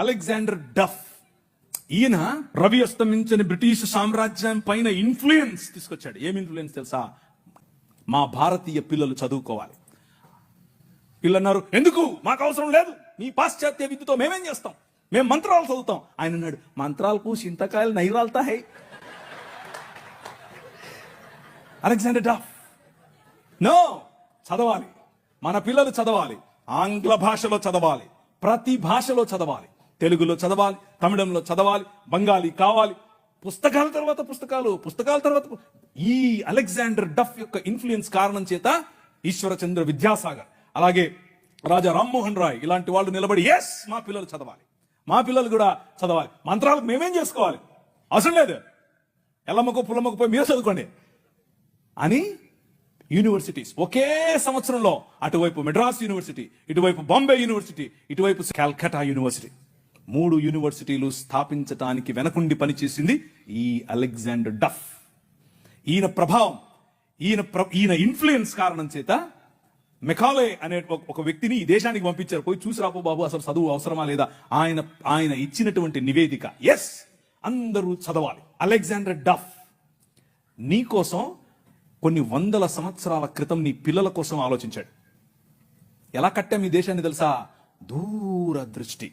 Alexander డఫ్. ఈయన Ravi అస్తమించిన British సామ్రాజ్యం పైన ఇన్ఫ్లుయెన్స్ తీసుకొచ్చాడు. ఏం ఇన్ఫ్లుయెన్స్ తెలుసా? మా భారతీయ పిల్లలు చదువుకోవాలి. పిల్లలు అన్నారు, ఎందుకు, మాకు అవసరం లేదు, మీ పాశ్చాత్య విద్యతో మేమేం చేస్తాం, మేము మంత్రాలు చదువుతాం. ఆయన అన్నాడు, మంత్రాలకు చింతకాయలు నైరాలతా హై. అలెగ్జాండర్ డఫ్, నో, చదవాలి, మన పిల్లలు చదవాలి, ఆంగ్ల భాషలో చదవాలి, ప్రతి భాషలో చదవాలి, తెలుగులో చదవాలి, తమిళంలో చదవాలి, బెంగాలీ కావాలి, పుస్తకాల తర్వాత పుస్తకాలు, పుస్తకాల తర్వాత. ఈ అలెగ్జాండర్ డఫ్ యొక్క ఇన్ఫ్లుయెన్స్ కారణం చేత ఈశ్వరచంద్ర విద్యాసాగర్, అలాగే రాజా రామ్మోహన్ రాయ్ ఇలాంటి వాళ్ళు నిలబడి, ఎస్, మా పిల్లలు చదవాలి, మా పిల్లలు కూడా చదవాలి, మంత్రాలకు మేమేం చేసుకోవాలి, అవసరం లేదు, ఎల్లమ్మకో పుల్లమ్మకో పోయి మీరు చదువుకోండి అని యూనివర్సిటీస్ ఒకే సంవత్సరంలో, అటువైపు మెడ్రాస్ యూనివర్సిటీ, ఇటువైపు బాంబే యూనివర్సిటీ, ఇటువైపు కాల్కటా యూనివర్సిటీ, 3 యూనివర్సిటీలు స్థాపించటానికి వెనకుండి పనిచేసింది ఈ అలెగ్జాండర్ డఫ్. ఈయన ప్రభావం, ఈయన ఇన్ఫ్లుయెన్స్ కారణం చేత మెకాలే అనే ఒక వ్యక్తిని ఈ దేశానికి పంపించారు. పోయి చూసి రాపో బాబు, అసలు చదువు అవసరమా లేదా. ఆయన ఇచ్చినటువంటి నివేదిక, ఎస్, అందరూ చదవాలి. అలెగ్జాండర్ డఫ్ నీ కోసం కొన్ని వందల సంవత్సరాల క్రితం నీ పిల్లల కోసం ఆలోచించాడు. ఎలా కట్టాం ఈ దేశాన్ని తెలుసా? దూరదృష్టి.